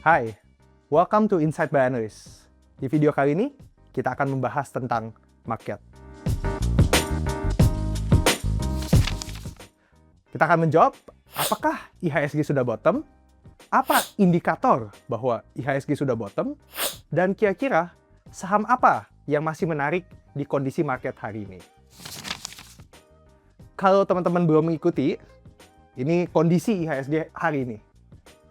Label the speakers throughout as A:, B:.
A: Hai, welcome to Insight by Analyst. Di video kali ini, kita akan membahas tentang market. Kita akan menjawab, apakah IHSG sudah bottom? Apa indikator bahwa IHSG sudah bottom? Dan kira-kira saham apa yang masih menarik di kondisi market hari ini? Kalau teman-teman belum mengikuti, ini kondisi IHSG hari ini.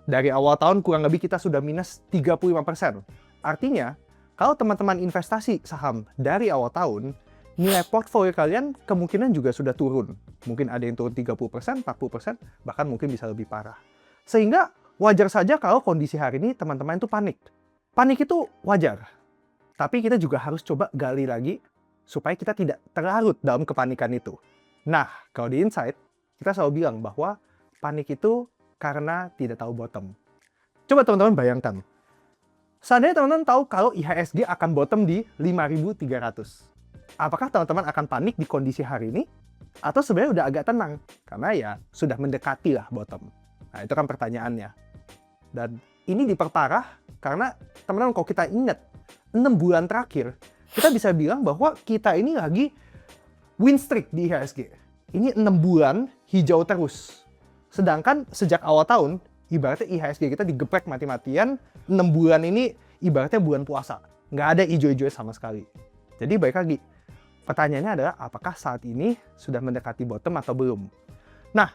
A: Dari awal tahun kurang lebih kita sudah minus 35%. Artinya, kalau teman-teman investasi saham dari awal tahun, nilai portfolio kalian kemungkinan juga sudah turun. Mungkin ada yang turun 30%, 40%, bahkan mungkin bisa lebih parah. Sehingga wajar saja kalau kondisi hari ini teman-teman itu panik. Panik itu wajar. Tapi kita juga harus coba gali lagi supaya kita tidak terlarut dalam kepanikan itu. Nah, kalau di Insight, kita selalu bilang bahwa panik itu karena tidak tahu bottom. Coba teman-teman bayangkan. Seandainya teman-teman tahu kalau IHSG akan bottom di 5.300. Apakah teman-teman akan panik di kondisi hari ini? Atau sebenarnya udah agak tenang? Karena ya sudah mendekati lah bottom. Nah, itu kan pertanyaannya. Dan ini diperparah karena teman-teman kalau kita ingat 6 bulan terakhir, kita bisa bilang bahwa kita ini lagi win streak di IHSG. Ini 6 bulan hijau terus. Sedangkan sejak awal tahun, ibaratnya IHSG kita digeprek mati-matian, 6 bulan ini ibaratnya bulan puasa. Nggak ada hijau-hijau sama sekali. Jadi baik lagi, pertanyaannya adalah apakah saat ini sudah mendekati bottom atau belum? Nah,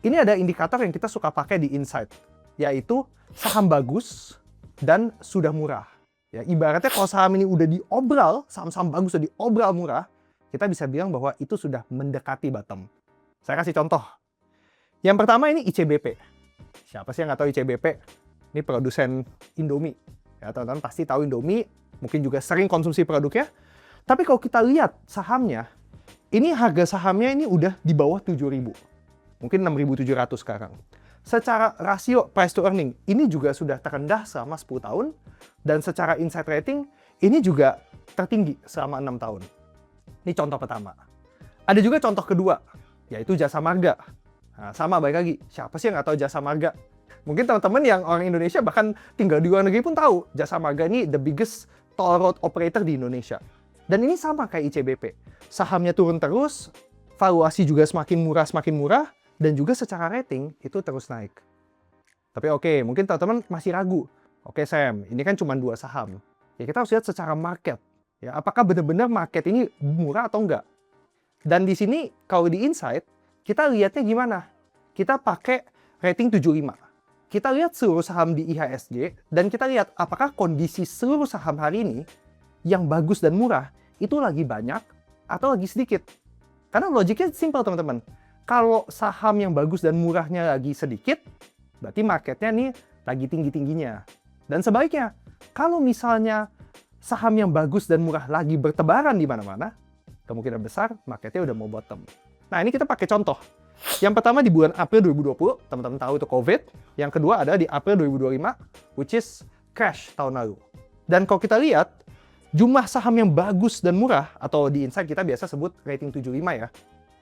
A: ini ada indikator yang kita suka pakai di Insight, yaitu saham bagus dan sudah murah. Ya, ibaratnya kalau saham ini udah diobral, saham-saham bagus udah diobral murah, kita bisa bilang bahwa itu sudah mendekati bottom. Saya kasih contoh. Yang pertama ini ICBP. Siapa sih yang nggak tahu ICBP? Ini produsen Indomie. Ya, teman-teman pasti tahu Indomie, mungkin juga sering konsumsi produknya. Tapi kalau kita lihat sahamnya, ini harga sahamnya ini udah di bawah 7.000. Mungkin 6.700 sekarang. Secara rasio price to earning, ini juga sudah terendah selama 10 tahun. Dan secara insight rating, ini juga tertinggi selama 6 tahun. Ini contoh pertama. Ada juga contoh kedua, yaitu Jasa Marga. Nah, sama baik lagi, siapa sih yang nggak tahu Jasa Marga? Mungkin teman-teman yang orang Indonesia bahkan tinggal di luar negeri pun tahu Jasa Marga ini the biggest toll road operator di Indonesia. Dan ini sama kayak ICBP. Sahamnya turun terus, valuasi juga semakin murah, dan juga secara rating itu terus naik. Tapi oke, mungkin teman-teman masih ragu. Oke Sam, ini kan cuma 2 saham. Ya kita harus lihat secara market. Ya, apakah benar-benar market ini murah atau enggak? Dan di sini kalau di Insight, kita lihatnya gimana? Kita pakai rating 75. Kita lihat seluruh saham di IHSG, dan kita lihat apakah kondisi seluruh saham hari ini yang bagus dan murah itu lagi banyak atau lagi sedikit. Karena logiknya simpel teman-teman. Kalau saham yang bagus dan murahnya lagi sedikit, berarti marketnya nih lagi tinggi-tingginya. Dan sebaliknya, kalau misalnya saham yang bagus dan murah lagi bertebaran di mana-mana, kemungkinan besar marketnya udah mau bottom. Nah, ini kita pakai contoh. Yang pertama di bulan April 2020, teman-teman tahu itu COVID. Yang kedua ada di April 2025, which is crash tahun lalu. Dan kalau kita lihat, jumlah saham yang bagus dan murah, atau di Insight kita biasa sebut rating 75 ya,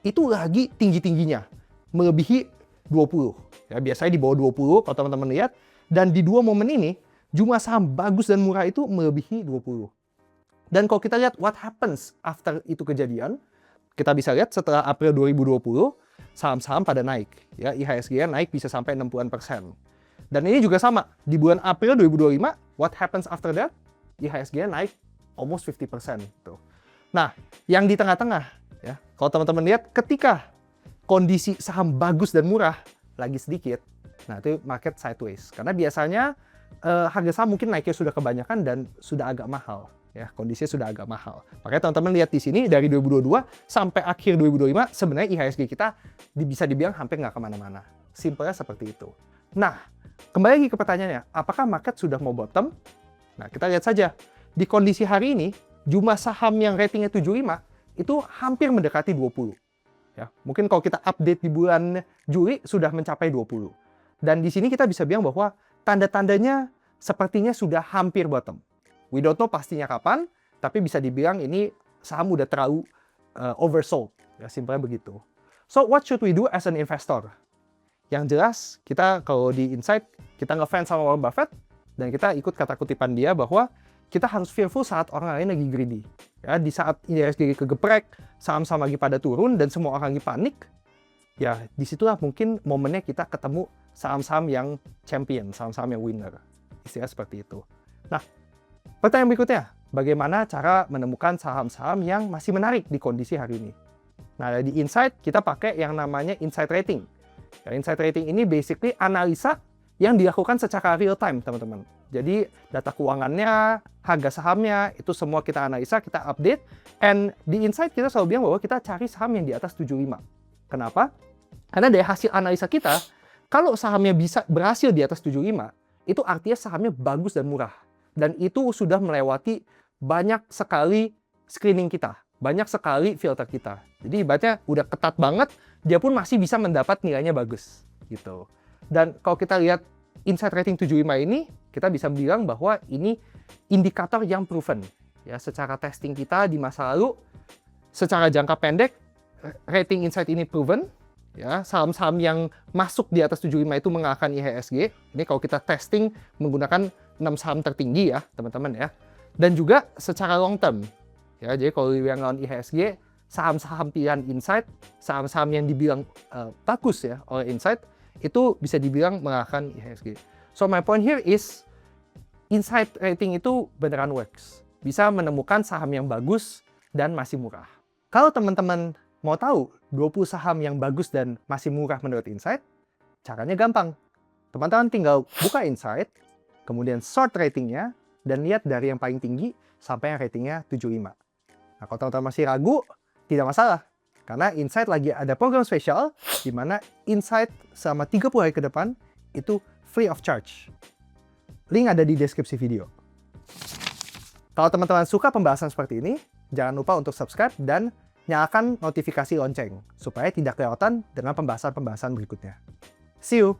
A: itu lagi tinggi-tingginya, melebihi 20. Ya, biasanya di bawah 20 kalau teman-teman lihat. Dan di 2 momen ini, jumlah saham bagus dan murah itu melebihi 20. Dan kalau kita lihat what happens after itu kejadian, kita bisa lihat setelah April 2020, saham-saham pada naik. Ya, IHSG naik bisa sampai 60%. Dan ini juga sama, di bulan April 2025, what happens after that? IHSG naik almost 50%. Tuh. Nah, yang di tengah-tengah, ya, kalau teman-teman lihat ketika kondisi saham bagus dan murah lagi sedikit, nah itu market sideways. Karena biasanya harga saham mungkin naiknya sudah kebanyakan dan sudah agak mahal. Ya, kondisinya sudah agak mahal. Makanya teman-teman lihat di sini dari 2022 sampai akhir 2025 sebenarnya IHSG kita bisa dibilang hampir nggak kemana-mana. Simpelnya seperti itu. Nah, kembali lagi ke pertanyaannya, apakah market sudah mau bottom? Nah, kita lihat saja. Di kondisi hari ini, jumlah saham yang ratingnya 75 itu hampir mendekati 20. Ya, mungkin kalau kita update di bulan Juli sudah mencapai 20. Dan di sini kita bisa bilang bahwa tanda-tandanya sepertinya sudah hampir bottom. We don't know pastinya kapan, tapi bisa dibilang ini saham udah terlalu oversold. Ya, simpelnya begitu. So, what should we do as an investor? Yang jelas, kita kalau di Insight, kita ngefans sama Warren Buffett, Dan kita ikut kata kutipan dia bahwa kita harus fearful saat orang lain lagi greedy. Ya, di saat IHSG kegeprek, saham-saham lagi pada turun, dan semua orang lagi panik, ya disitulah mungkin momennya kita ketemu saham-saham yang champion, saham-saham yang winner. Istilah seperti itu. Nah, pertanyaan berikutnya, bagaimana cara menemukan saham-saham yang masih menarik di kondisi hari ini? Nah, di Insight kita pakai yang namanya Insight Rating. Ya, Insight Rating ini basically analisa yang dilakukan secara real time, teman-teman. Jadi data keuangannya, harga sahamnya, itu semua kita analisa, kita update. And di Insight kita selalu bilang bahwa kita cari saham yang di atas 75. Kenapa? Karena dari hasil analisa kita, kalau sahamnya bisa berhasil di atas 75, itu artinya sahamnya bagus dan murah. Dan itu sudah melewati banyak sekali screening kita, banyak sekali filter kita. Jadi ibaratnya udah ketat banget, dia pun masih bisa mendapat nilainya bagus gitu. Dan kalau kita lihat Insight Rating 75 ini, kita bisa bilang bahwa ini indikator yang proven. Ya, secara testing kita di masa lalu, secara jangka pendek, rating Insight ini proven. Ya, saham-saham yang masuk di atas 75 itu mengalahkan IHSG. Ini kalau kita testing menggunakan 6 saham tertinggi ya, teman-teman ya. Dan juga secara long term. Ya, jadi kalau yang lawan IHSG, saham-saham pilihan Insight, saham-saham yang dibilang bagus ya oleh Insight, itu bisa dibilang mengalahkan IHSG. So my point here is, Insight Rating itu beneran works. Bisa menemukan saham yang bagus dan masih murah. Kalau teman-teman mau tahu 20 saham yang bagus dan masih murah menurut Insight, caranya gampang. Teman-teman tinggal buka Insight, kemudian sort ratingnya, dan lihat dari yang paling tinggi sampai yang ratingnya 75. Nah, kalau teman-teman masih ragu, tidak masalah. Karena Insight lagi ada program spesial, di mana Insight selama 30 hari ke depan, itu free of charge. Link ada di deskripsi video. Kalau teman-teman suka pembahasan seperti ini, jangan lupa untuk subscribe dan nyalakan notifikasi lonceng, supaya tidak kelewatan dengan pembahasan-pembahasan berikutnya. See you!